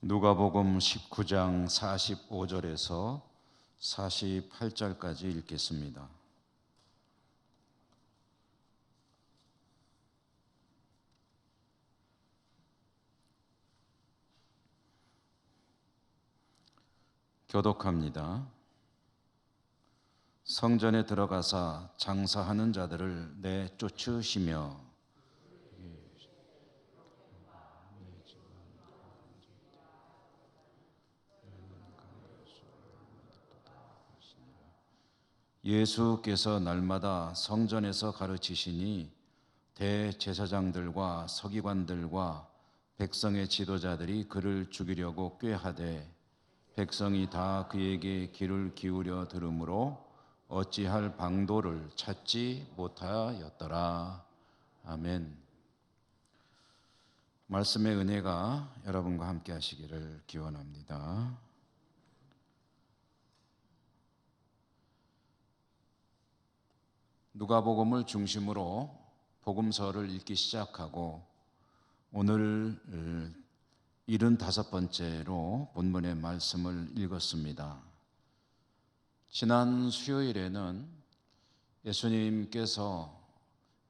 누가복음 19장 45절에서 48절까지 읽겠습니다. 교독합니다. 성전에 들어가사 장사하는 자들을 내쫓으시며 예수께서 날마다 성전에서 가르치시니 대제사장들과 서기관들과 백성의 지도자들이 그를 죽이려고 꾀하되 백성이 다 그에게 귀를 기울여 들으므로 어찌할 방도를 찾지 못하였더라. 아멘. 말씀의 은혜가 여러분과 함께 하시기를 기원합니다. 누가복음을 중심으로 복음서를 읽기 시작하고 오늘 75번째로 본문의 말씀을 읽었습니다. 지난 수요일에는 예수님께서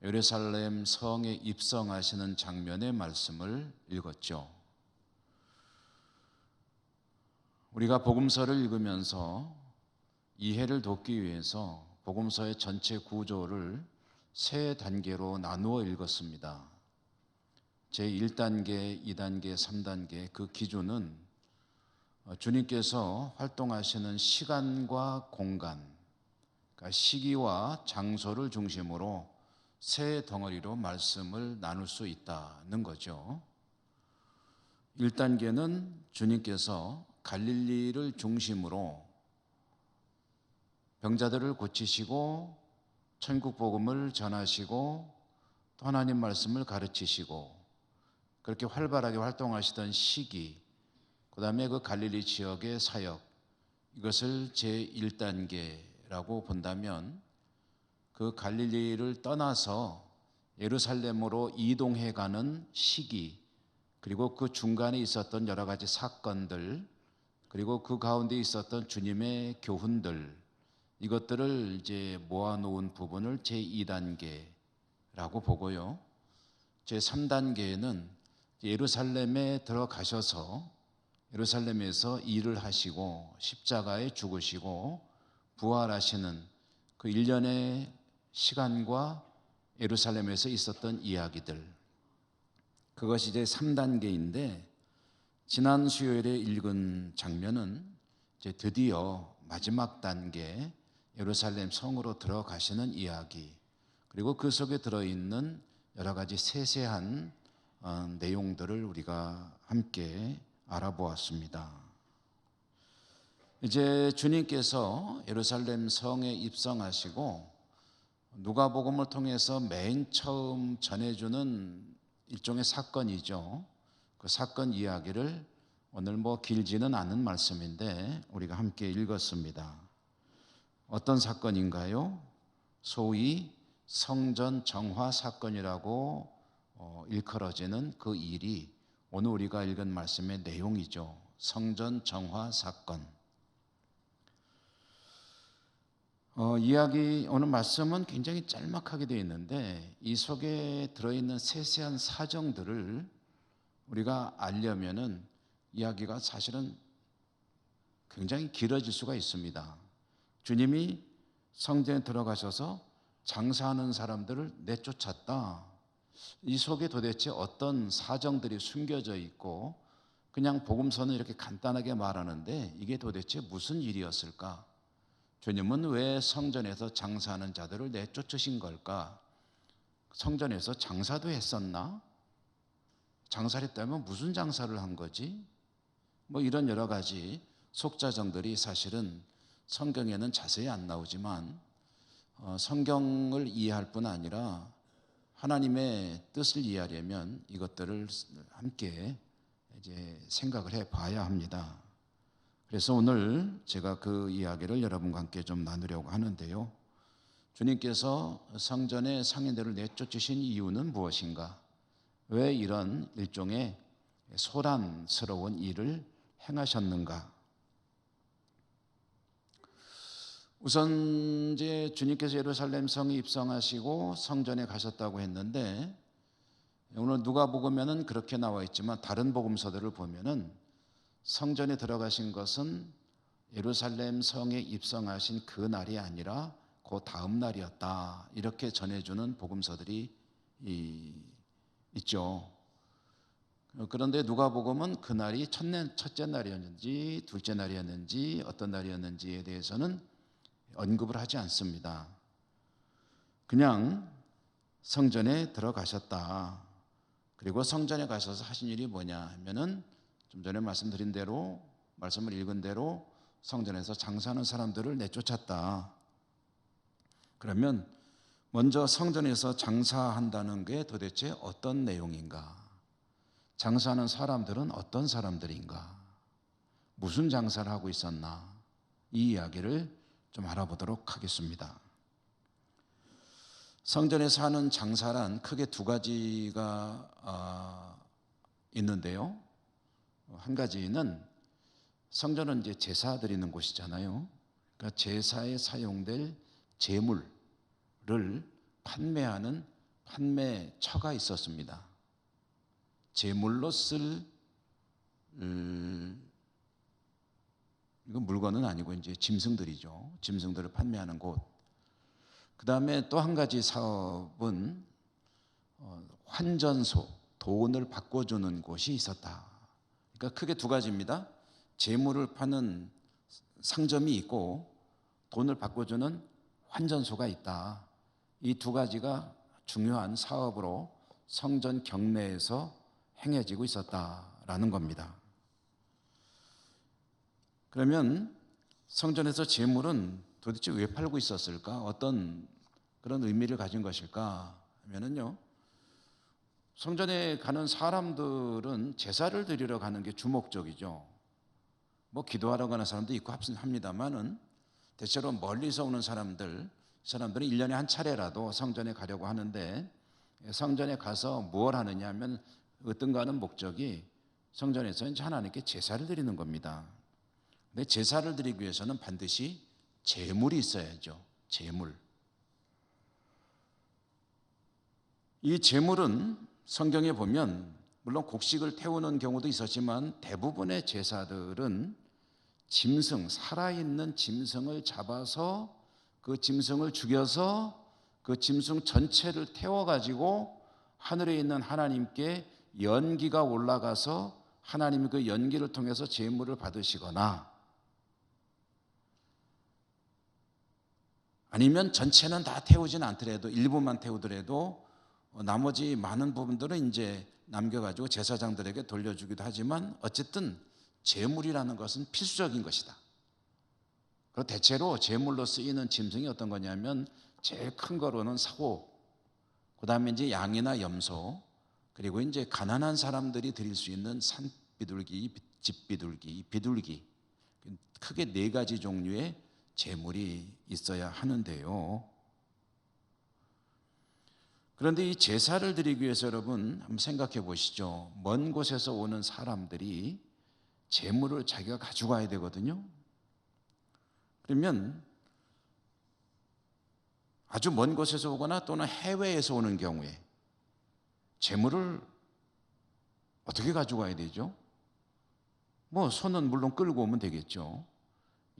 예루살렘 성에 입성하시는 장면의 말씀을 읽었죠. 우리가 복음서를 읽으면서 이해를 돕기 위해서 복음서의 전체 구조를 세 단계로 나누어 읽었습니다. 제1단계, 2단계, 3단계 그 기준은 주님께서 활동하시는 시간과 공간, 그러니까 시기와 장소를 중심으로 세 덩어리로 말씀을 나눌 수 있다는 거죠. 1단계는 주님께서 갈릴리를 중심으로 병자들을 고치시고 천국 복음을 전하시고 또 하나님 말씀을 가르치시고 그렇게 활발하게 활동하시던 시기, 그 다음에 그 갈릴리 지역의 사역, 이것을 제1단계라고 본다면 그 갈릴리를 떠나서 예루살렘으로 이동해가는 시기, 그리고 그 중간에 있었던 여러 가지 사건들, 그리고 그 가운데 있었던 주님의 교훈들, 이것들을 이제 모아놓은 부분을 제2단계라고 보고요. 제3단계에는 예루살렘에 들어가셔서 예루살렘에서 일을 하시고 십자가에 죽으시고 부활하시는 그 일련의 시간과 예루살렘에서 있었던 이야기들, 그것이 이제 3단계인데 지난 수요일에 읽은 장면은 이제 드디어 마지막 단계 예루살렘 성으로 들어가시는 이야기, 그리고 그 속에 들어있는 여러 가지 세세한 내용들을 우리가 함께 알아보았습니다. 이제 주님께서 예루살렘 성에 입성하시고 누가복음을 통해서 맨 처음 전해주는 일종의 사건이죠. 그 사건 이야기를 오늘 길지는 않은 말씀인데 우리가 함께 읽었습니다. 어떤 사건인가요? 소위 성전 정화 사건이라고 일컬어지는 그 일이 오늘 우리가 읽은 말씀의 내용이죠. 성전 정화 사건. 오늘 말씀은 굉장히 짤막하게 되어 있는데 이 속에 들어있는 세세한 사정들을 우리가 알려면은 이야기가 사실은 굉장히 길어질 수가 있습니다. 주님이 성전에 들어가셔서 장사하는 사람들을 내쫓았다. 이 속에 도대체 어떤 사정들이 숨겨져 있고 그냥 복음서는 이렇게 간단하게 말하는데 이게 도대체 무슨 일이었을까? 주님은 왜 성전에서 장사하는 자들을 내쫓으신 걸까? 성전에서 장사도 했었나? 장사를 했다면 무슨 장사를 한 거지? 이런 여러 가지 속사정들이 사실은 성경에는 자세히 안 나오지만 성경을 이해할 뿐 아니라 하나님의 뜻을 이해하려면 이것들을 함께 이제 생각을 해 봐야 합니다. 그래서 오늘 제가 그 이야기를 여러분과 함께 좀 나누려고 하는데요. 주님께서 성전의 상인들을 내쫓으신 이유는 무엇인가? 왜 이런 일종의 소란스러운 일을 행하셨는가? 우선 이제 주님께서 예루살렘 성에 입성하시고 성전에 가셨다고 했는데, 오늘 누가복음에는 그렇게 나와 있지만 다른 복음서들을 보면은 성전에 들어가신 것은 예루살렘 성에 입성하신 그 날이 아니라 그 다음 날이었다, 이렇게 전해주는 복음서들이 있죠. 그런데 누가복음은 그 날이 첫째 날이었는지 둘째 날이었는지 어떤 날이었는지에 대해서는 언급을 하지 않습니다. 그냥 성전에 들어가셨다. 그리고 성전에 가셔서 하신 일이 뭐냐 하면은 좀 전에 말씀드린 대로, 말씀을 읽은 대로 성전에서 장사하는 사람들을 내쫓았다. 그러면 먼저 성전에서 장사한다는 게 도대체 어떤 내용인가? 장사하는 사람들은 어떤 사람들인가? 무슨 장사를 하고 있었나? 이 이야기를 좀 알아보도록 하겠습니다. 성전에서 하는 장사란 크게 두 가지가 있는데요. 한 가지는 성전은 이제 제사 드리는 곳이잖아요. 그러니까 제사에 사용될 제물을 판매하는 판매처가 있었습니다. 제물로 쓸 이건 물건은 아니고 이제 짐승들이죠. 짐승들을 판매하는 곳. 그 다음에 또 한 가지 사업은 환전소, 돈을 바꿔주는 곳이 있었다. 그러니까 크게 두 가지입니다. 재물을 파는 상점이 있고 돈을 바꿔주는 환전소가 있다. 이 두 가지가 중요한 사업으로 성전 경내에서 행해지고 있었다라는 겁니다. 그러면 성전에서 재물은 도대체 왜 팔고 있었을까? 어떤 그런 의미를 가진 것일까 하면은요, 성전에 가는 사람들은 제사를 드리러 가는 게 주목적이죠. 뭐 기도하러 가는 사람도 있고 합니다만은 대체로 멀리서 오는 사람들은 1년에 한 차례라도 성전에 가려고 하는데, 성전에 가서 뭘 하느냐 하면 어떤가 하는 목적이 성전에서 이제 하나님께 제사를 드리는 겁니다. 근데 제사를 드리기 위해서는 반드시 제물이 있어야죠. 제물. 이 제물은 성경에 보면 물론 곡식을 태우는 경우도 있었지만 대부분의 제사들은 짐승, 살아있는 짐승을 잡아서 그 짐승을 죽여서 그 짐승 전체를 태워가지고 하늘에 있는 하나님께 연기가 올라가서 하나님이 그 연기를 통해서 제물을 받으시거나, 아니면 전체는 다 태우진 않더라도 일부만 태우더라도 나머지 많은 부분들은 이제 남겨가지고 제사장들에게 돌려주기도 하지만, 어쨌든 제물이라는 것은 필수적인 것이다. 그리고 대체로 제물로 쓰이는 짐승이 어떤 거냐면 제일 큰 거로는 사고, 그 다음에 이제 양이나 염소, 그리고 이제 가난한 사람들이 드릴 수 있는 산비둘기, 집비둘기, 비둘기, 크게 네 가지 종류의 제물이 있어야 하는데요. 그런데 이 제사를 드리기 위해서 여러분 한번 생각해 보시죠. 먼 곳에서 오는 사람들이 제물을 자기가 가지고 와야 되거든요. 그러면 아주 먼 곳에서 오거나 또는 해외에서 오는 경우에 제물을 어떻게 가지고 와야 되죠? 뭐 소는 물론 끌고 오면 되겠죠.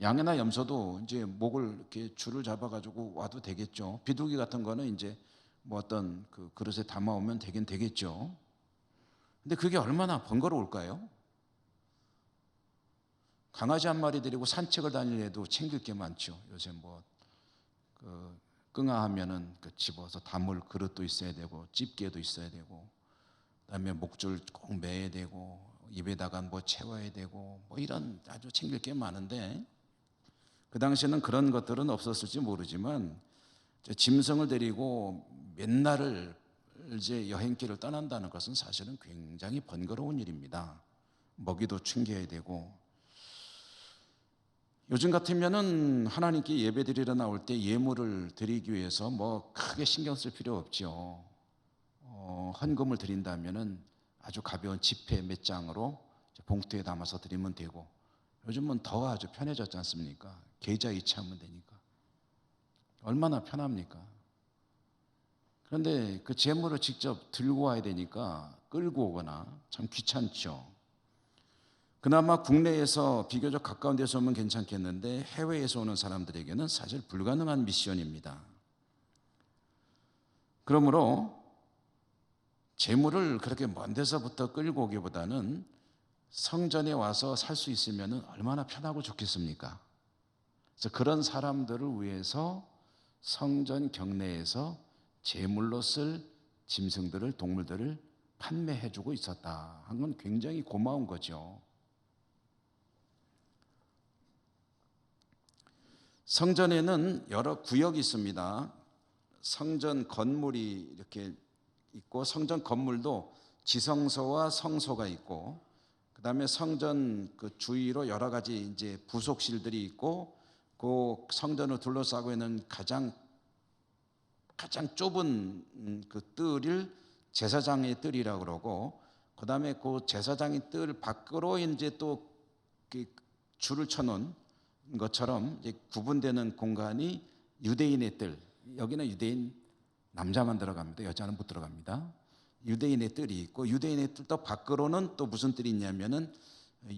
양이나 염소도 이제 목을 이렇게 줄을 잡아가지고 와도 되겠죠. 비둘기 같은 거는 이제 뭐 어떤 그 그릇에 담아오면 되긴 되겠죠. 근데 그게 얼마나 번거로울까요? 강아지 한 마리 데리고 산책을 다니려도 챙길 게 많죠. 요새 뭐 그 끙아하면은 그 집어서 담을 그릇도 있어야 되고 집게도 있어야 되고, 그다음에 목줄 꼭 매야 되고 입에다가 뭐 채워야 되고 뭐 이런 아주 챙길 게 많은데, 그 당시에는 그런 것들은 없었을지 모르지만 짐승을 데리고 몇 날을 이제 여행길을 떠난다는 것은 사실은 굉장히 번거로운 일입니다. 먹이도 챙겨야 되고, 요즘 같으면은 하나님께 예배 드리러 나올 때 예물을 드리기 위해서 뭐 크게 신경 쓸 필요 없죠. 헌금을 드린다면은 아주 가벼운 지폐 몇 장으로 봉투에 담아서 드리면 되고, 요즘은 더 아주 편해졌지 않습니까? 계좌 이체하면 되니까 얼마나 편합니까? 그런데 그 재물을 직접 들고 와야 되니까 끌고 오거나 참 귀찮죠. 그나마 국내에서 비교적 가까운 데서 오면 괜찮겠는데 해외에서 오는 사람들에게는 사실 불가능한 미션입니다. 그러므로 재물을 그렇게 먼 데서부터 끌고 오기보다는 성전에 와서 살 수 있으면 얼마나 편하고 좋겠습니까? 그래서 그런 사람들을 위해서 성전 경내에서 제물로 쓸 짐승들을, 동물들을 판매해주고 있었다 한 건 굉장히 고마운 거죠. 성전에는 여러 구역이 있습니다. 성전 건물이 이렇게 있고, 성전 건물도 지성소와 성소가 있고, 그 다음에 성전 그 주위로 여러 가지 이제 부속실들이 있고, 그 성전을 둘러싸고 있는 가장 좁은 그 뜰을 제사장의 뜰이라고 그러고, 그 다음에 그 제사장의 뜰 밖으로 이제 또 줄을 쳐놓은 것처럼 이제 구분되는 공간이 유대인의 뜰, 여기는 유대인 남자만 들어갑니다. 여자는 못 들어갑니다. 유대인의 뜰이 있고, 유대인의 뜰 또 밖으로는 또 무슨 뜰이 있냐면은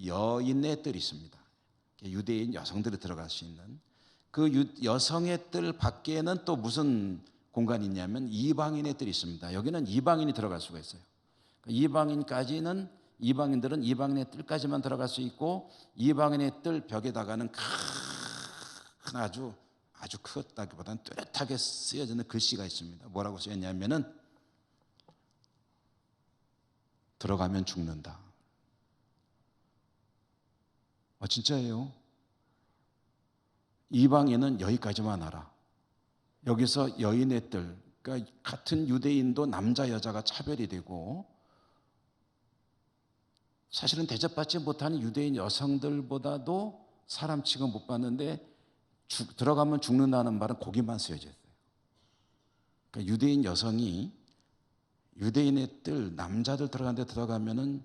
여인의 뜰이 있습니다. 유대인 여성들이 들어갈 수 있는 그 여성의 뜰 밖에는 또 무슨 공간이 있냐면 이방인의 뜰이 있습니다. 여기는 이방인이 들어갈 수가 있어요. 이방인들은 이방인의 뜰까지만 들어갈 수 있고, 이방인의 뜰 벽에다가는 큰 아주 크다기보다는 뚜렷하게 쓰여지는 글씨가 있습니다. 뭐라고 쓰였냐면은 들어가면 죽는다. 진짜예요. 이방인은 여기까지만 알아. 여기서 여인의 뜰, 그러니까 같은 유대인도 남자 여자가 차별이 되고, 사실은 대접받지 못하는 유대인 여성들보다도 사람 취급 못 받는데 들어가면 죽는다는 말은 거기만 쓰여져 있어요. 그러니까 유대인 여성이 유대인의 뜰, 남자들 들어가는 데 들어가면은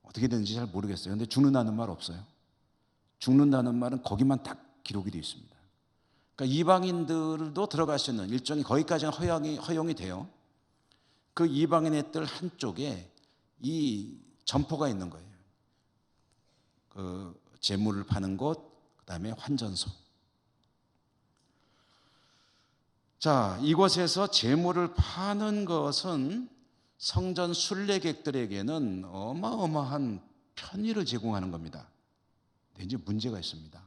어떻게 되는지 잘 모르겠어요. 그런데 죽는다는 말 없어요. 죽는다는 말은 거기만 딱 기록이 되어 있습니다. 그러니까 이방인들도 들어갈 수 있는 일종의 거기까지는 허용이 돼요. 그 이방인의 뜰 한쪽에 이 점포가 있는 거예요. 그 제물을 파는 곳, 그 다음에 환전소. 자, 이곳에서 제물을 파는 것은 성전 순례객들에게는 어마어마한 편의를 제공하는 겁니다. 근데 이제 문제가 있습니다.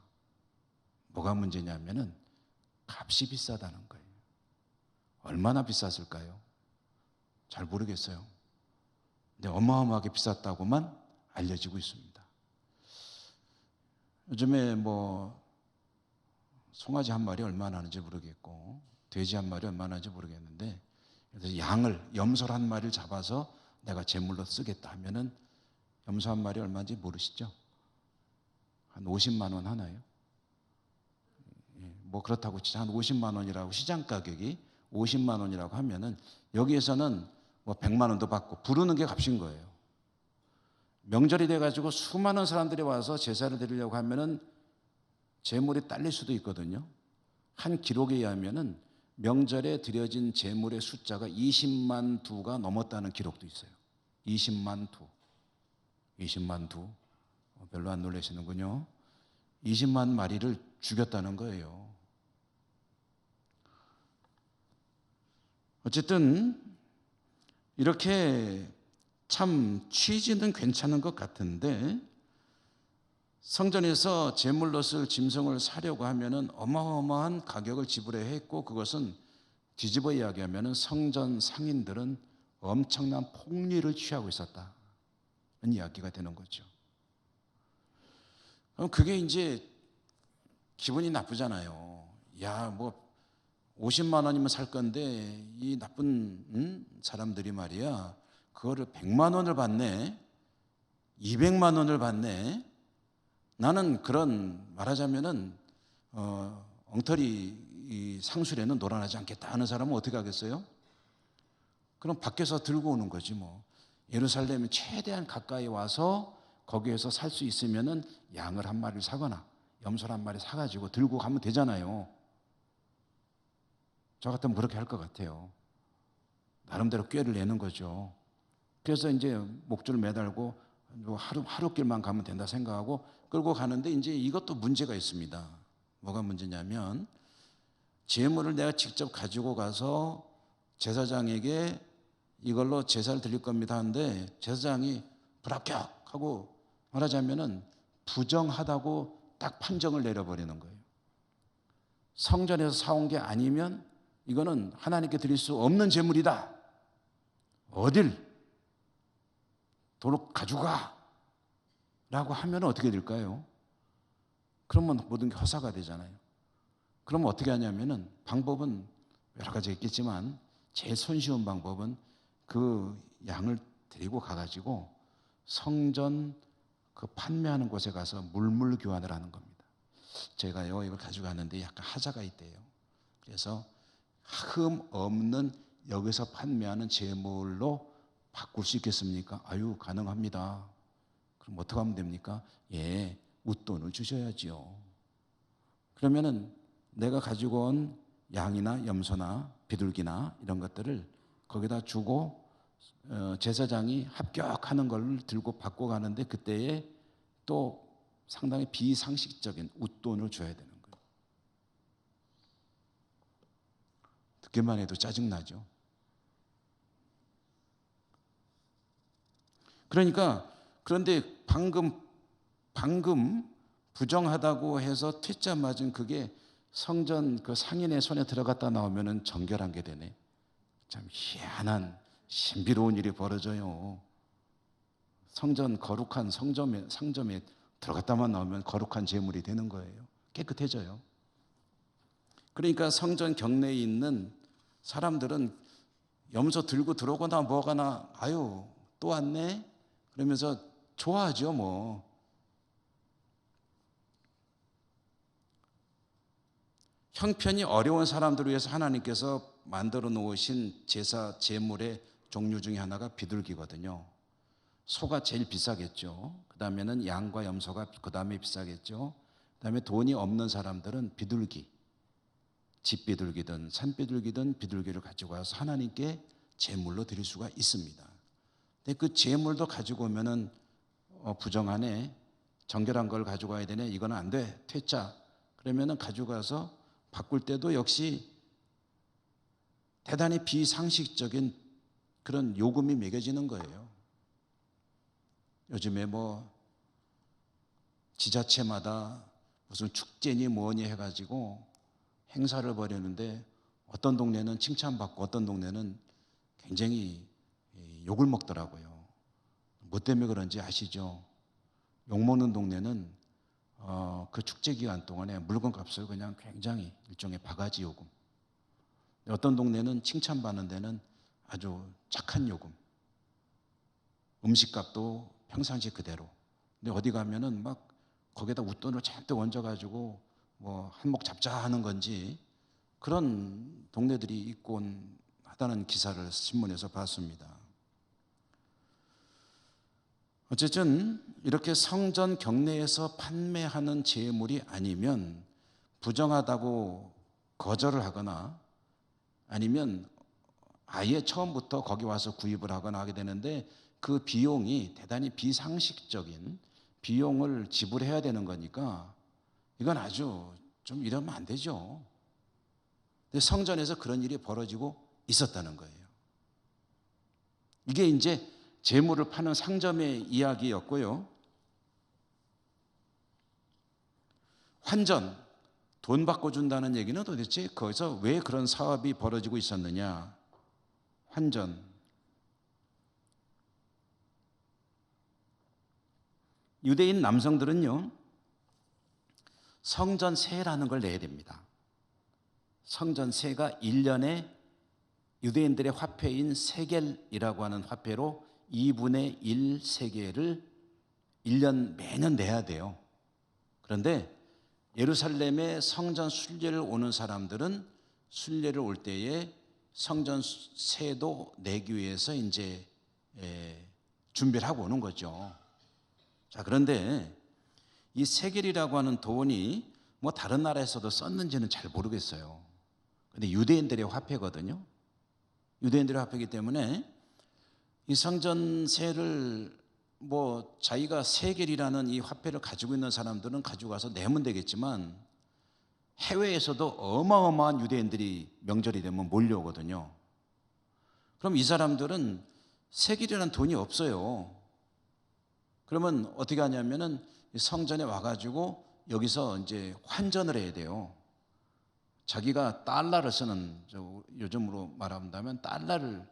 뭐가 문제냐면은 값이 비싸다는 거예요. 얼마나 비쌌을까요? 잘 모르겠어요. 근데 어마어마하게 비쌌다고만 알려지고 있습니다. 요즘에 뭐 송아지 한 마리 얼마나 하는지 모르겠고, 돼지 한 마리 얼마나 하는지 모르겠는데, 그래서 염소를 한 마리를 잡아서 내가 제물로 쓰겠다 하면은 염소 한 마리 얼마인지 모르시죠? 한 50만 원 하나요? 뭐 그렇다고 진짜 한 50만 원이라고, 시장 가격이 50만 원이라고 하면은 여기에서는 뭐 100만 원도 받고 부르는 게 값인 거예요. 명절이 돼가지고 수많은 사람들이 와서 제사를 드리려고 하면은 제물이 딸릴 수도 있거든요. 한 기록에 의하면은 명절에 드려진 제물의 숫자가 20만 두가 넘었다는 기록도 있어요. 20만 두. 20만 두. 별로 안 놀라시는군요. 20만 마리를 죽였다는 거예요. 어쨌든 이렇게 참 취지는 괜찮은 것 같은데, 성전에서 제물로 쓸 짐승을 사려고 하면은 어마어마한 가격을 지불해야 했고, 그것은 뒤집어 이야기하면은 성전 상인들은 엄청난 폭리를 취하고 있었다는 이야기가 되는 거죠. 그럼 그게 이제 기분이 나쁘잖아요. 야, 뭐 50만 원이면 살 건데 이 나쁜 사람들이 말이야, 그거를 100만 원을 받네, 200만 원을 받네. 나는 그런, 말하자면은 엉터리 이 상술에는 놀아나지 않겠다 하는 사람은 어떻게 하겠어요? 그럼 밖에서 들고 오는 거지 뭐. 예루살렘에 최대한 가까이 와서 거기에서 살 수 있으면은 양을 한 마리를 사거나 염소를 한 마리 사가지고 들고 가면 되잖아요. 저 같으면 그렇게 할 것 같아요. 나름대로 꾀를 내는 거죠. 그래서 이제 목줄을 매달고 하루 길만 가면 된다 생각하고 끌고 가는데 이제 이것도 문제가 있습니다. 뭐가 문제냐면 제물을 내가 직접 가지고 가서 제사장에게 이걸로 제사를 드릴 겁니다 하는데 제사장이 불합격하고 말하자면은 부정하다고 딱 판정을 내려버리는 거예요. 성전에서 사온 게 아니면 이거는 하나님께 드릴 수 없는 제물이다. 어딜 도로 가져가 라고 하면 어떻게 될까요? 그러면 모든 게 허사가 되잖아요. 그러면 어떻게 하냐면은 방법은 여러 가지 있겠지만 제일 손쉬운 방법은 그 양을 데리고 가가지고 성전 그 판매하는 곳에 가서 물물 교환을 하는 겁니다. 제가요 이걸 가지고 가는데 약간 하자가 있대요. 그래서 흠 없는 여기서 판매하는 제물로 바꿀 수 있겠습니까? 아유 가능합니다. 그럼 어떻게 하면 됩니까? 예, 웃돈을 주셔야지요. 그러면은 내가 가지고 온 양이나 염소나 비둘기나 이런 것들을 거기다 주고 제사장이 합격하는 걸 들고 받고 가는데 그때에 또 상당히 비상식적인 웃돈을 줘야 되는 거예요. 듣기만 해도 짜증나죠. 그러니까 그런데 방금 부정하다고 해서 퇴짜 맞은 그게 성전 그 상인의 손에 들어갔다 나오면은 정결한 게 되네. 참 희한한 신비로운 일이 벌어져요. 성전 거룩한 상점에 들어갔다만 나오면 거룩한 제물이 되는 거예요. 깨끗해져요. 그러니까 성전 경내에 있는 사람들은 염소 들고 들어오거나 뭐거나 아유 또 왔네 그러면서 좋아하죠 뭐. 형편이 어려운 사람들을 위해서 하나님께서 만들어 놓으신 제사 제물의 종류 중에 하나가 비둘기거든요. 소가 제일 비싸겠죠. 그 다음에는 양과 염소가 그 다음에 비싸겠죠. 그 다음에 돈이 없는 사람들은 비둘기, 집비둘기든 산비둘기든 비둘기를 가지고 와서 하나님께 제물로 드릴 수가 있습니다. 근데 그 제물도 가지고 오면은 부정하네, 정결한 걸 가지고 와야 되네, 이거는 안 돼, 퇴짜. 그러면은 가지고 가서 바꿀 때도 역시 대단히 비상식적인 그런 요금이 매겨지는 거예요. 요즘에 뭐 지자체마다 무슨 축제니 뭐니 해가지고 행사를 벌이는데 어떤 동네는 칭찬받고 어떤 동네는 굉장히 욕을 먹더라고요. 뭐 때문에 그런지 아시죠? 욕먹는 동네는 그 축제 기간 동안에 물건값을 그냥 굉장히 일종의 바가지 요금. 어떤 동네는 칭찬받는 데는 아주 착한 요금. 음식값도 평상시 그대로. 근데 어디 가면은 막 거기에다 웃돈을 잔뜩 얹어가지고 뭐 한몫 잡자 하는 건지 그런 동네들이 있곤 하다는 기사를 신문에서 봤습니다. 어쨌든 이렇게 성전 경내에서 판매하는 제물이 아니면 부정하다고 거절을 하거나 아니면 아예 처음부터 거기 와서 구입을 하거나 하게 되는데 그 비용이 대단히 비상식적인 비용을 지불해야 되는 거니까 이건 아주 좀 이러면 안 되죠. 근데 성전에서 그런 일이 벌어지고 있었다는 거예요. 이게 이제 제물을 파는 상점의 이야기였고요. 환전, 돈 받고 준다는 얘기는 도대체 거기서 왜 그런 사업이 벌어지고 있었느냐. 환전. 유대인 남성들은요, 성전세라는 걸 내야 됩니다. 성전세가 1년에 유대인들의 화폐인 세겔이라고 하는 화폐로 2분의 1 세겔을 1년 매년 내야 돼요. 그런데 예루살렘에 성전 순례를 오는 사람들은 순례를 올 때에 성전세도 내기 위해서 이제 준비를 하고 오는 거죠. 자, 그런데 이 세겔이라고 하는 돈이 뭐 다른 나라에서도 썼는지는 잘 모르겠어요. 근데 유대인들의 화폐거든요. 유대인들의 화폐이기 때문에 이 성전세를 뭐 자기가 세겔이라는 이 화폐를 가지고 있는 사람들은 가지고 가서 내면 되겠지만 해외에서도 어마어마한 유대인들이 명절이 되면 몰려오거든요. 그럼 이 사람들은 세겔이라는 돈이 없어요. 그러면 어떻게 하냐면은 성전에 와가지고 여기서 이제 환전을 해야 돼요. 자기가 달러를 쓰는, 요즘으로 말한다면 달러를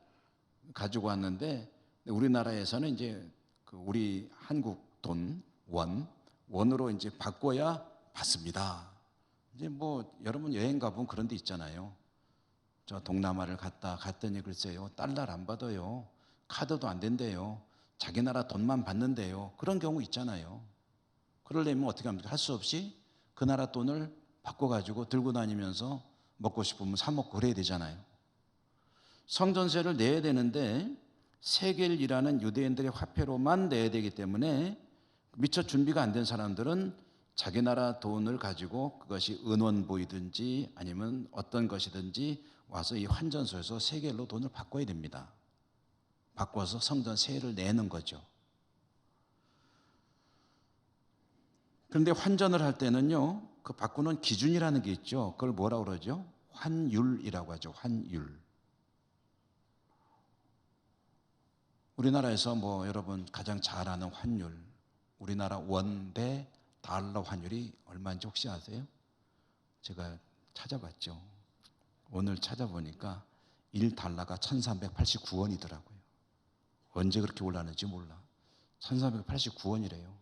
가지고 왔는데 우리나라에서는 이제 그 우리 한국 돈 원으로 이제 바꿔야 받습니다. 이제 뭐 여러분 여행 가보면 그런 데 있잖아요. 저 동남아를 갔더니 글쎄요 달러를 안 받아요. 카드도 안 된대요. 자기 나라 돈만 받는데요. 그런 경우 있잖아요. 그러려면 어떻게 합니까? 할 수 없이 그 나라 돈을 바꿔가지고 들고 다니면서 먹고 싶으면 사 먹고 그래야 되잖아요. 성전세를 내야 되는데 세겔이라는 유대인들의 화폐로만 내야 되기 때문에 미처 준비가 안 된 사람들은 자기 나라 돈을 가지고 그것이 은원보이든지 아니면 어떤 것이든지 와서 이 환전소에서 세겔로 돈을 바꿔야 됩니다. 바꿔서 성전세를 내는 거죠. 그런데 환전을 할 때는요, 그 바꾸는 기준이라는 게 있죠. 그걸 뭐라고 그러죠? 환율이라고 하죠. 환율. 우리나라에서 뭐 여러분 가장 잘 아는 환율, 우리나라 원 대 달러 환율이 얼마인지 혹시 아세요? 제가 찾아봤죠. 오늘 찾아보니까 1달러가 1389원이더라고요. 언제 그렇게 올랐는지 몰라. 1389원이래요.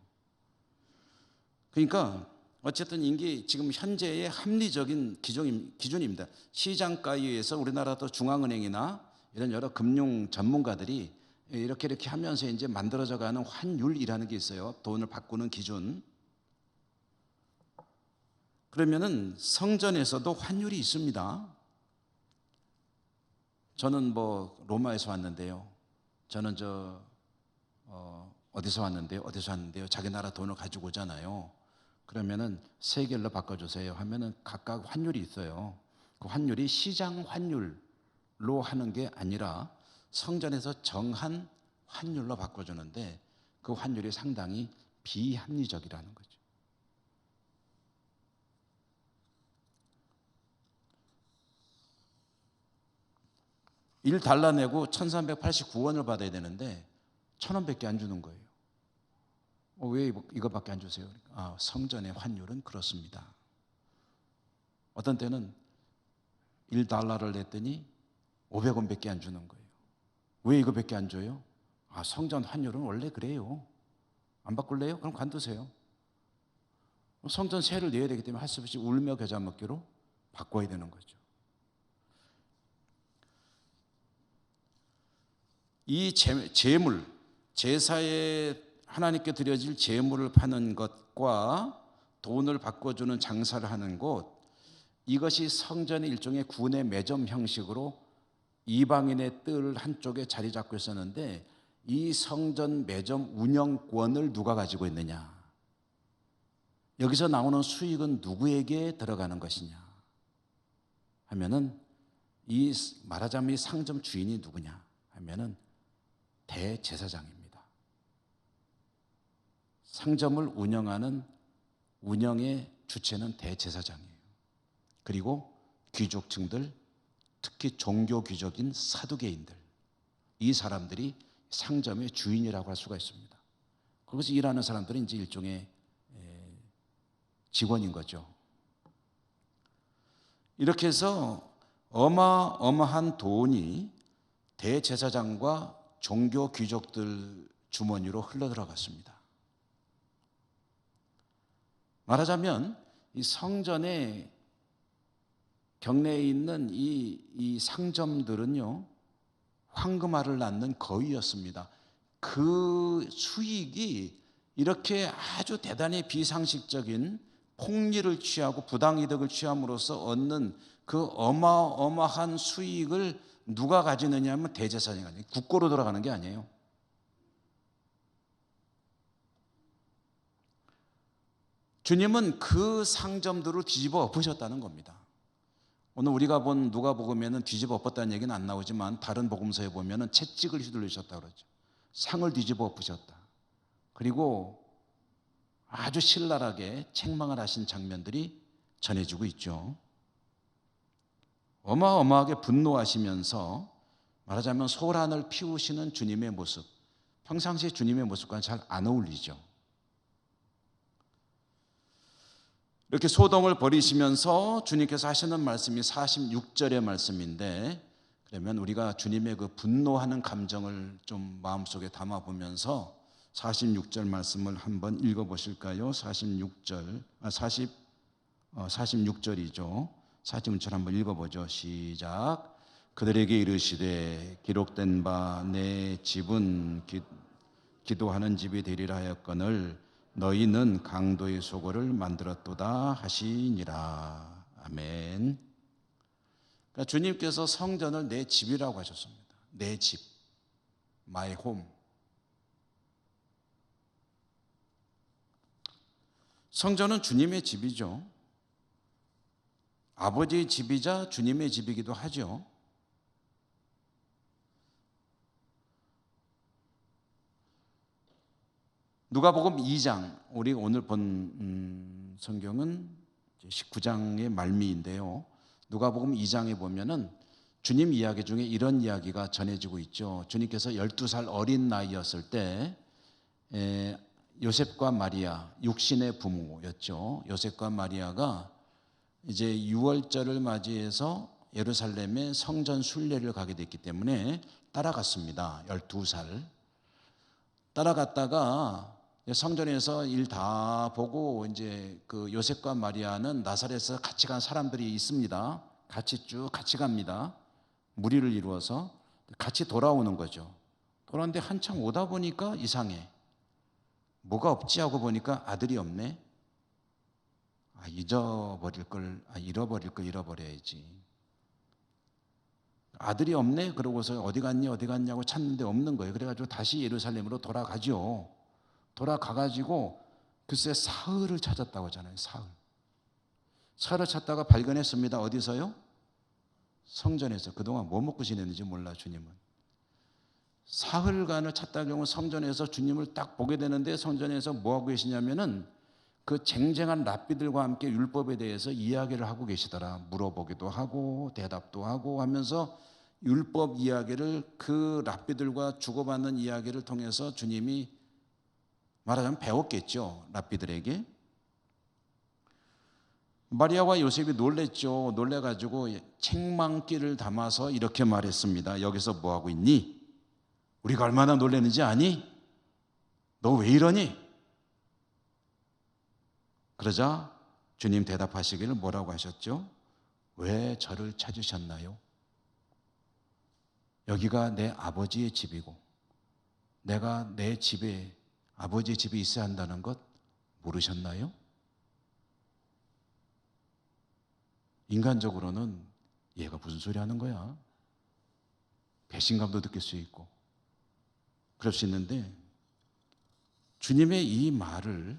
그러니까 어쨌든 이게 지금 현재의 합리적인 기준입니다. 시장가에 의해서 우리나라도 중앙은행이나 이런 여러 금융 전문가들이 이렇게 하면서 이제 만들어져가는 환율이라는 게 있어요. 돈을 바꾸는 기준. 그러면은 성전에서도 환율이 있습니다. 저는 뭐 로마에서 왔는데요. 저는 어디서 왔는데요. 자기 나라 돈을 가지고 오잖아요. 그러면은 세겔로 바꿔주세요 하면은 각각 환율이 있어요. 그 환율이 시장 환율로 하는 게 아니라 성전에서 정한 환율로 바꿔주는데 그 환율이 상당히 비합리적이라는 거죠. $1 내고 1389원을 받아야 되는데 1,000원밖에 안 주는 거예요. 왜 이거밖에 안 주세요? 성전의 환율은 그렇습니다. 어떤 때는 $1를 냈더니 500원밖에 안 주는 거예요. 왜 이거밖에 안 줘요? 성전 환율은 원래 그래요. 안 바꿀래요? 그럼 관두세요. 성전 세를 내야 되기 때문에 할 수 없이 울며 겨자 먹기로 바꿔야 되는 거죠. 이 제물, 제사에 하나님께 드려질 제물을 파는 것과 돈을 바꿔주는 장사를 하는 곳, 이것이 성전의 일종의 군의 매점 형식으로 이방인의 뜰 한쪽에 자리 잡고 있었는데 이 성전 매점 운영권을 누가 가지고 있느냐? 여기서 나오는 수익은 누구에게 들어가는 것이냐? 하면은 말하자면 이 상점 주인이 누구냐? 하면은 대제사장입니다. 상점을 운영하는 운영의 주체는 대제사장이에요. 그리고 귀족층들, 특히 종교 귀족인 사두개인들, 이 사람들이 상점의 주인이라고 할 수가 있습니다. 거기서 일하는 사람들은 이제 일종의 직원인 거죠. 이렇게 해서 어마어마한 돈이 대제사장과 종교 귀족들 주머니로 흘러들어갔습니다. 말하자면 이 성전의 경내에 있는 이 상점들은요, 황금알을 낳는 거위였습니다. 그 수익이 이렇게 아주 대단히 비상식적인 폭리를 취하고 부당이득을 취함으로써 얻는 그 어마어마한 수익을 누가 가지느냐 하면 대제사장이 아니에요. 국고로 돌아가는 게 아니에요. 주님은 그 상점들을 뒤집어 엎으셨다는 겁니다. 오늘 우리가 본 누가복음에는 뒤집어 엎었다는 얘기는 안 나오지만 다른 복음서에 보면은 채찍을 휘둘리셨다 그러죠. 상을 뒤집어 엎으셨다. 그리고 아주 신랄하게 책망을 하신 장면들이 전해지고 있죠. 어마어마하게 분노하시면서 말하자면 소란을 피우시는 주님의 모습, 평상시에 주님의 모습과는 잘 안 어울리죠. 이렇게 소동을 벌이시면서 주님께서 하시는 말씀이 46절의 말씀인데, 그러면 우리가 주님의 그 분노하는 감정을 좀 마음속에 담아보면서 46절 말씀을 한번 읽어보실까요? 46절이죠. 46절 한번 읽어보죠. 시작. 그들에게 이르시되 기록된 바 내 집은 기도하는 집이 되리라 하였거늘 너희는 강도의 소굴을 만들었도다 하시니라. 아멘. 그러니까 주님께서 성전을 내 집이라고 하셨습니다. 내 집, my home. 성전은 주님의 집이죠. 아버지의 집이자 주님의 집이기도 하죠. 누가복음 2장, 우리 오늘 본 성경은 19장의 말미인데요. 누가복음 2장에 보면은 주님 이야기 중에 이런 이야기가 전해지고 있죠. 주님께서 12살 어린 나이였을 때 요셉과 마리아, 육신의 부모였죠. 요셉과 마리아가 이제 유월절을 맞이해서 예루살렘에 성전 순례를 가게 됐기 때문에 따라갔습니다. 12살. 따라갔다가 성전에서 일 다 보고 이제 그 요셉과 마리아는 나사렛에서 같이 간 사람들이 있습니다. 같이 갑니다. 무리를 이루어서 같이 돌아오는 거죠. 돌아오는데 한참 오다 보니까 이상해. 뭐가 없지 하고 보니까 아들이 없네. 잃어버릴 걸 잃어버려야지. 아들이 없네. 그러고서 어디 갔냐고 찾는데 없는 거예요. 그래가지고 다시 예루살렘으로 돌아가죠. 돌아가가지고 글쎄 사흘을 찾았다고 하잖아요. 사흘을 찾다가 발견했습니다. 어디서요? 성전에서. 그동안 뭐 먹고 지냈는지 몰라 주님은. 사흘간을 찾다 경우 성전에서 주님을 딱 보게 되는데 성전에서 뭐 하고 계시냐면은 그 쟁쟁한 랍비들과 함께 율법에 대해서 이야기를 하고 계시더라. 물어보기도 하고 대답도 하고 하면서 율법 이야기를 그 랍비들과 주고받는 이야기를 통해서 주님이 말하자면 배웠겠죠. 랍비들에게. 마리아와 요셉이 놀랬죠. 놀래가지고 책망기를 담아서 이렇게 말했습니다. 여기서 뭐하고 있니? 우리가 얼마나 놀랬는지 아니? 너 왜 이러니? 그러자 주님 대답하시기를 뭐라고 하셨죠? 왜 저를 찾으셨나요? 여기가 내 아버지의 집이고 내가 내 집에 아버지의 집이 있어야 한다는 것 모르셨나요? 인간적으로는 얘가 무슨 소리 하는 거야? 배신감도 느낄 수 있고 그럴 수 있는데 주님의 이 말을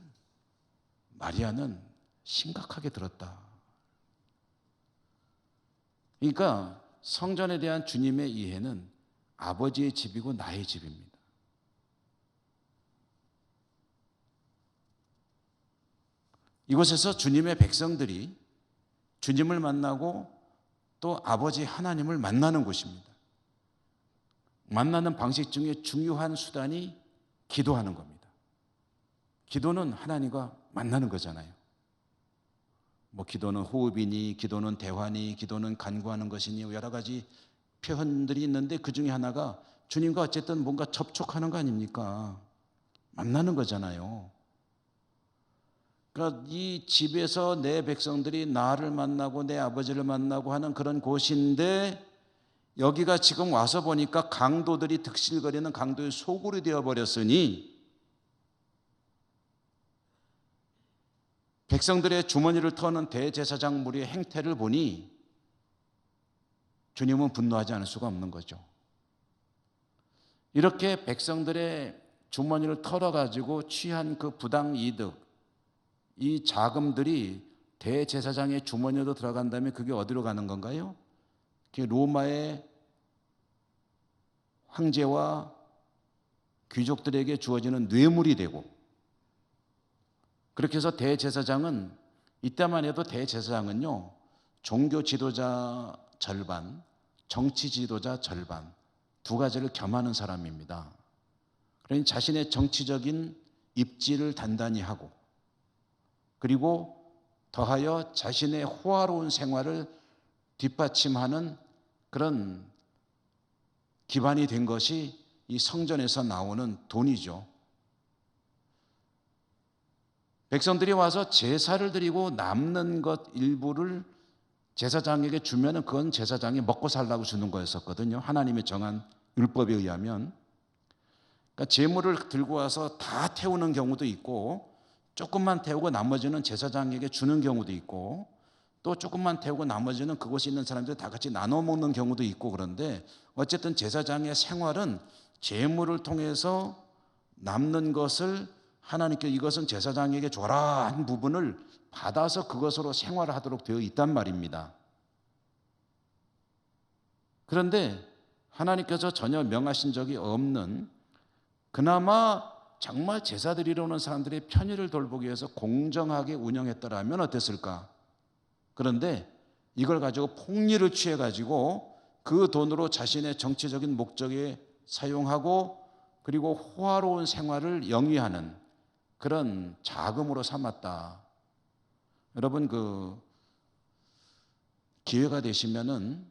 마리아는 심각하게 들었다. 그러니까 성전에 대한 주님의 이해는 아버지의 집이고 나의 집입니다. 이곳에서 주님의 백성들이 주님을 만나고 또 아버지 하나님을 만나는 곳입니다. 만나는 방식 중에 중요한 수단이 기도하는 겁니다. 기도는 하나님과 만나는 거잖아요. 뭐 기도는 호흡이니 기도는 대화니 기도는 간구하는 것이니 여러 가지 표현들이 있는데 그 중에 하나가 주님과 어쨌든 뭔가 접촉하는 거 아닙니까? 만나는 거잖아요. 그러니까 이 집에서 내 백성들이 나를 만나고 내 아버지를 만나고 하는 그런 곳인데 여기가 지금 와서 보니까 강도들이 득실거리는 강도의 소굴이 되어버렸으니 백성들의 주머니를 터는 대제사장 무리의 행태를 보니 주님은 분노하지 않을 수가 없는 거죠. 이렇게 백성들의 주머니를 털어가지고 취한 그 부당 이득, 이 자금들이 대제사장의 주머니로 들어간다면 그게 어디로 가는 건가요? 그게 로마의 황제와 귀족들에게 주어지는 뇌물이 되고, 그렇게 해서 대제사장은, 이때만 해도 대제사장은요, 종교 지도자 절반, 정치 지도자 절반, 두 가지를 겸하는 사람입니다. 그러니 자신의 정치적인 입지를 단단히 하고, 그리고 더하여 자신의 호화로운 생활을 뒷받침하는 그런 기반이 된 것이 이 성전에서 나오는 돈이죠. 백성들이 와서 제사를 드리고 남는 것 일부를 제사장에게 주면은 그건 제사장이 먹고 살라고 주는 거였었거든요. 하나님이 정한 율법에 의하면. 그러니까 제물을 들고 와서 다 태우는 경우도 있고, 조금만 태우고 나머지는 제사장에게 주는 경우도 있고, 또 조금만 태우고 나머지는 그곳에 있는 사람들 다 같이 나눠 먹는 경우도 있고, 그런데 어쨌든 제사장의 생활은 제물을 통해서 남는 것을 하나님께 이것은 제사장에게 줘라 한 부분을 받아서 그것으로 생활을 하도록 되어 있단 말입니다. 그런데 하나님께서 전혀 명하신 적이 없는, 그나마 정말 제사 드리러 오는 사람들의 편의를 돌보기 위해서 공정하게 운영했더라면 어땠을까? 그런데 이걸 가지고 폭리를 취해가지고 그 돈으로 자신의 정치적인 목적에 사용하고, 그리고 호화로운 생활을 영위하는 그런 자금으로 삼았다. 여러분, 기회가 되시면은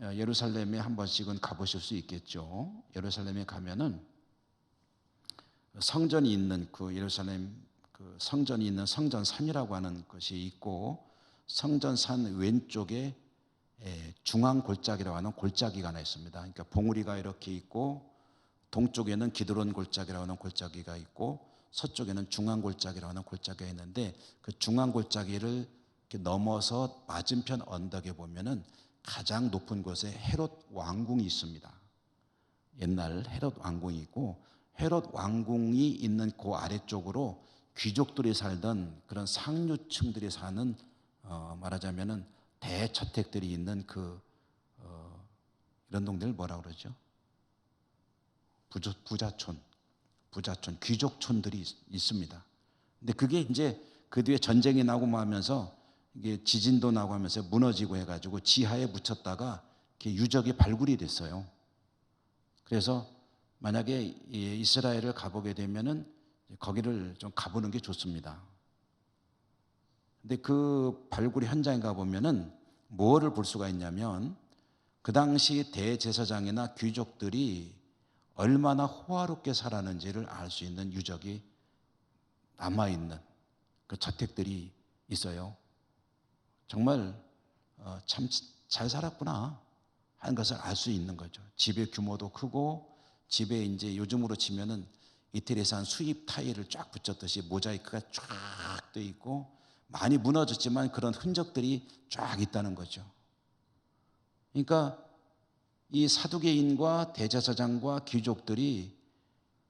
예루살렘에 한 번씩은 가보실 수 있겠죠. 예루살렘에 가면은 성전이 있는 그 예루살렘 그 성전이 있는 성전산이라고 하는 것이 있고, 성전산 왼쪽에 중앙 골짜기라고 하는 골짜기가 하나 있습니다. 그러니까 봉우리가 이렇게 있고, 동쪽에는 기드론 골짜기라고 하는 골짜기가 있고, 서쪽에는 중앙 골짜기라고 하는 골짜기가 있는데, 그 중앙 골짜기를 이렇게 넘어서 맞은편 언덕에 보면은 가장 높은 곳에 헤롯 왕궁이 있습니다. 옛날 헤롯 왕궁이 있고, 헤롯 왕궁이 있는 그 아래쪽으로 귀족들이 살던 그런 상류층들이 사는 말하자면은 대저택들이 있는 이런 동네를 뭐라 그러죠? 부자촌, 귀족촌들이 있습니다. 근데 그게 이제 그 뒤에 전쟁이 나고 뭐 하면서 이게 지진도 나고 하면서 무너지고 해가지고 지하에 묻혔다가 이렇게 유적이 발굴이 됐어요. 그래서 만약에 이스라엘을 가보게 되면은 거기를 좀 가보는 게 좋습니다. 근데 그 발굴 현장에 가보면은 뭐를 볼 수가 있냐면, 그 당시 대제사장이나 귀족들이 얼마나 호화롭게 살았는지를 알 수 있는 유적이 남아있는 그 저택들이 있어요. 정말 참 잘 살았구나 하는 것을 알 수 있는 거죠. 집의 규모도 크고, 집에 이제 요즘으로 치면은 이태리에서 한 수입 타일을 쫙 붙였듯이 모자이크가 쫙 돼 있고, 많이 무너졌지만 그런 흔적들이 쫙 있다는 거죠. 그러니까 이 사두개인과 대제사장과 귀족들이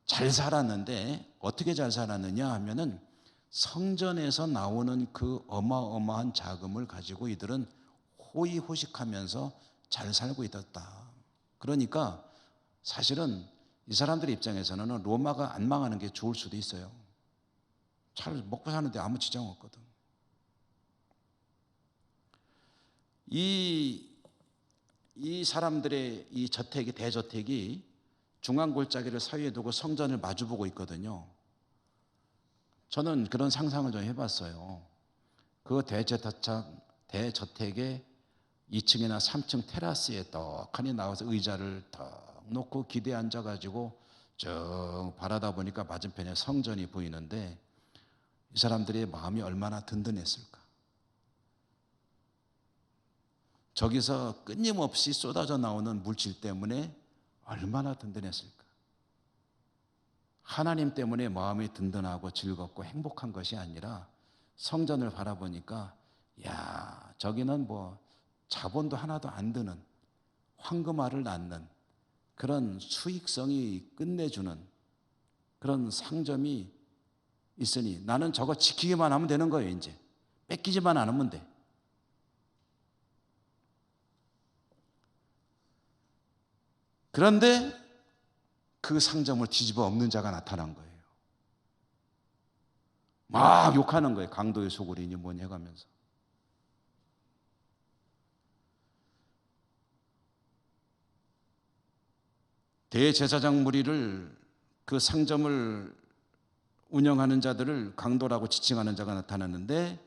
잘 살았는데, 어떻게 잘 살았느냐 하면은 성전에서 나오는 그 어마어마한 자금을 가지고 이들은 호의호식하면서 잘 살고 있었다. 그러니까 사실은 이 사람들의 입장에서는 로마가 안 망하는 게 좋을 수도 있어요. 잘 먹고 사는데 아무 지장 없거든. 이 사람들의 이 저택이, 대저택이 중앙골짜기를 사이에 두고 성전을 마주보고 있거든요. 저는 그런 상상을 좀 해봤어요. 그 대저택의 2층이나 3층 테라스에 떡하니 나와서 의자를 턱 놓고 기대에 앉아가지고 쭉 바라다 보니까 맞은편에 성전이 보이는데, 이 사람들의 마음이 얼마나 든든했을까. 저기서 끊임없이 쏟아져 나오는 물질 때문에 얼마나 든든했을까. 하나님 때문에 마음이 든든하고 즐겁고 행복한 것이 아니라 성전을 바라보니까, 야, 저기는 뭐 자본도 하나도 안 드는, 황금알을 낳는 그런 수익성이 끝내주는 그런 상점이 있으니 나는 저거 지키기만 하면 되는 거예요. 이제 뺏기지만 않으면 돼. 그런데 그 상점을 뒤집어 엎는 자가 나타난 거예요. 막 욕하는 거예요. 강도의 소굴이니 뭐니 해가면서. 대제사장 무리를, 그 상점을 운영하는 자들을 강도라고 지칭하는 자가 나타났는데,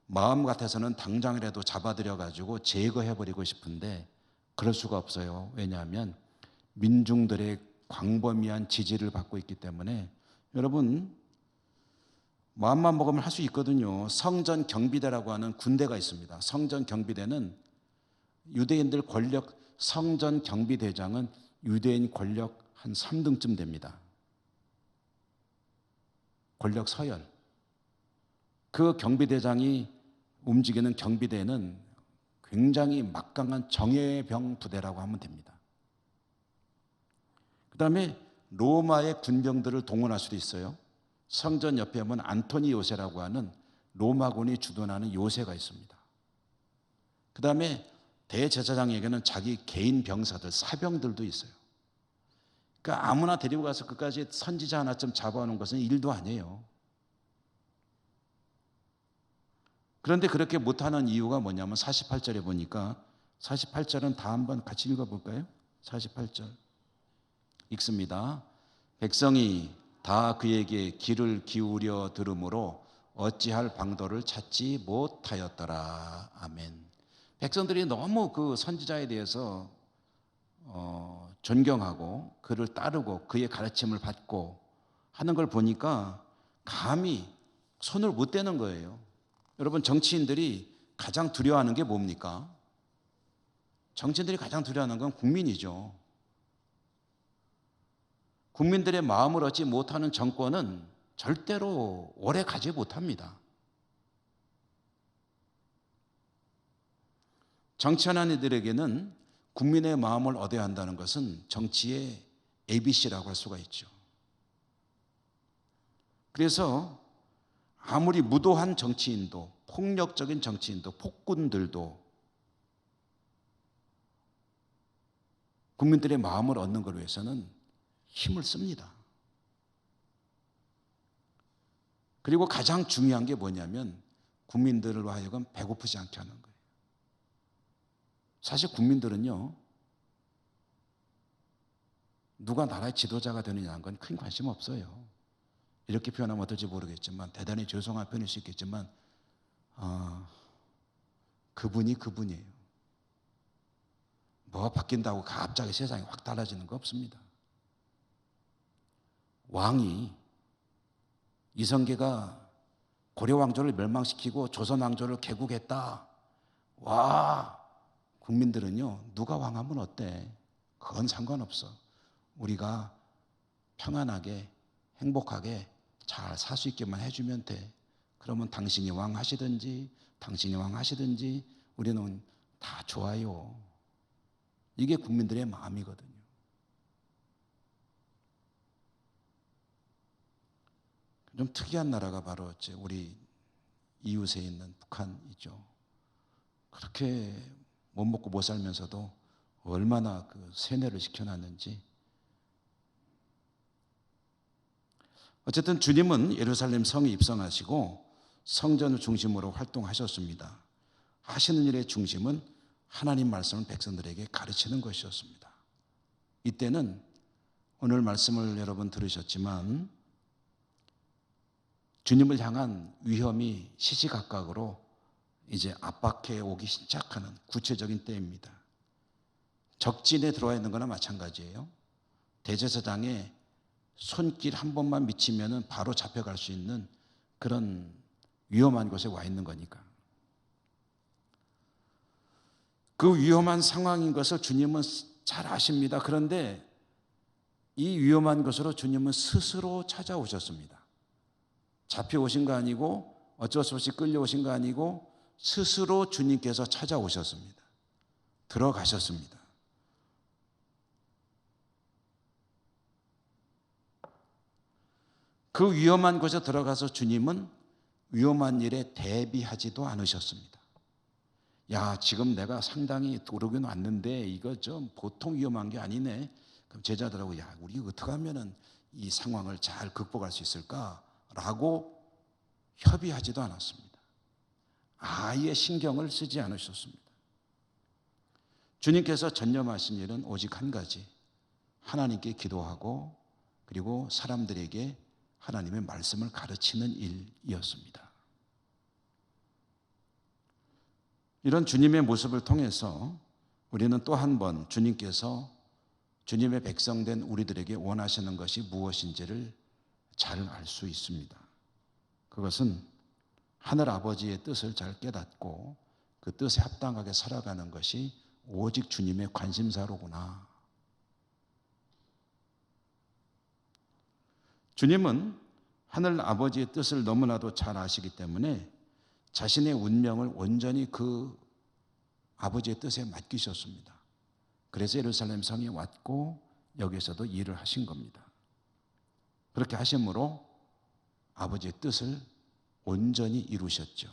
마음 같아서는 당장이라도 잡아들여가지고 제거해버리고 싶은데 그럴 수가 없어요. 왜냐하면 민중들의 광범위한 지지를 받고 있기 때문에. 여러분, 마음만 먹으면 할 수 있거든요. 성전 경비대라고 하는 군대가 있습니다. 성전 경비대는 유대인들 권력, 성전 경비대장은 유대인 권력 한 3등쯤 됩니다. 권력 서열. 그 경비대장이 움직이는 경비대는 굉장히 막강한 정예병 부대라고 하면 됩니다. 그 다음에 로마의 군병들을 동원할 수도 있어요. 성전 옆에 보면 안토니 요새라고 하는 로마군이 주둔하는 요새가 있습니다. 그 다음에 대제사장에게는 자기 개인 병사들, 사병들도 있어요. 그러니까 아무나 데리고 가서 끝까지 선지자 하나쯤 잡아오는 것은 일도 아니에요. 그런데 그렇게 못하는 이유가 뭐냐면 48절에 보니까, 48절은 다 한번 같이 읽어볼까요? 48절 읽습니다. 백성이 다 그에게 귀를 기울여 들으므로 어찌할 방도를 찾지 못하였더라. 아멘. 백성들이 너무 그 선지자에 대해서 존경하고 그를 따르고 그의 가르침을 받고 하는 걸 보니까 감히 손을 못 대는 거예요. 여러분, 정치인들이 가장 두려워하는 게 뭡니까? 정치인들이 가장 두려워하는 건 국민이죠. 국민들의 마음을 얻지 못하는 정권은 절대로 오래 가지 못합니다. 정치하는 이들에게는 국민의 마음을 얻어야 한다는 것은 정치의 ABC라고 할 수가 있죠. 그래서 아무리 무도한 정치인도, 폭력적인 정치인도, 폭군들도 국민들의 마음을 얻는 걸 위해서는 힘을 씁니다. 그리고 가장 중요한 게 뭐냐면 국민들로 하여금 배고프지 않게 하는 거예요. 사실 국민들은요, 누가 나라의 지도자가 되느냐는 건 큰 관심 없어요. 이렇게 표현하면 어떨지 모르겠지만, 대단히 죄송한 표현일 수 있겠지만, 그분이 그분이에요. 뭐가 바뀐다고 갑자기 세상이 확 달라지는 거 없습니다. 왕이, 이성계가 고려 왕조를 멸망시키고 조선 왕조를 개국했다. 와, 국민들은요, 누가 왕하면 어때? 그건 상관없어. 우리가 평안하게 행복하게 잘 살 수 있게만 해주면 돼. 그러면 당신이 왕하시든지 우리는 다 좋아요. 이게 국민들의 마음이거든요. 좀 특이한 나라가 바로 우리 이웃에 있는 북한이죠. 그렇게 못 먹고 못 살면서도 얼마나 그 세뇌를 시켜놨는지. 어쨌든 주님은 예루살렘 성에 입성하시고 성전을 중심으로 활동하셨습니다. 하시는 일의 중심은 하나님 말씀을 백성들에게 가르치는 것이었습니다. 이때는 오늘 말씀을 여러분 들으셨지만 주님을 향한 위험이 시시각각으로 이제 압박해 오기 시작하는 구체적인 때입니다. 적진에 들어와 있는 거나 마찬가지예요. 대제사장의 손길 한 번만 미치면 바로 잡혀갈 수 있는 그런 위험한 곳에 와 있는 거니까. 그 위험한 상황인 것을 주님은 잘 아십니다. 그런데 이 위험한 것으로 주님은 스스로 찾아오셨습니다. 잡혀오신 거 아니고 어쩔 수 없이 끌려오신 거 아니고 스스로 주님께서 찾아오셨습니다. 들어가셨습니다. 그 위험한 곳에 들어가서 주님은 위험한 일에 대비하지도 않으셨습니다. 야, 지금 내가 상당히 오르긴 왔는데 이거 좀 보통 위험한 게 아니네. 그럼 제자들하고 야, 우리 어떻게 하면은 이 상황을 잘 극복할 수 있을까라고 협의하지도 않았습니다. 아예 신경을 쓰지 않으셨습니다. 주님께서 전념하신 일은 오직 한 가지, 하나님께 기도하고 그리고 사람들에게 하나님의 말씀을 가르치는 일이었습니다. 이런 주님의 모습을 통해서 우리는 또 한 번 주님께서 주님의 백성된 우리들에게 원하시는 것이 무엇인지를 잘 알 수 있습니다. 그것은 하늘 아버지의 뜻을 잘 깨닫고 그 뜻에 합당하게 살아가는 것이 오직 주님의 관심사로구나. 주님은 하늘 아버지의 뜻을 너무나도 잘 아시기 때문에 자신의 운명을 온전히 그 아버지의 뜻에 맡기셨습니다. 그래서 예루살렘 성에 왔고 여기서도 일을 하신 겁니다. 그렇게 하심으로 아버지의 뜻을 온전히 이루셨죠.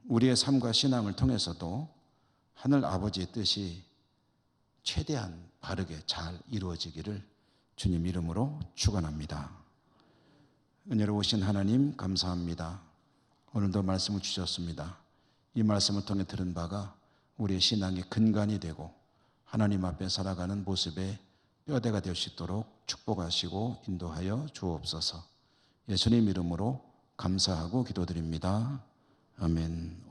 우리의 삶과 신앙을 통해서도 하늘 아버지의 뜻이 최대한 바르게 잘 이루어지기를 주님 이름으로 축원합니다. 은혜로우신 하나님 감사합니다. 오늘도 말씀을 주셨습니다. 이 말씀을 통해 들은 바가 우리의 신앙의 근간이 되고 하나님 앞에 살아가는 모습의 뼈대가 될 수 있도록 축복하시고 인도하여 주옵소서. 예수님 이름으로 감사하고 기도드립니다. 아멘.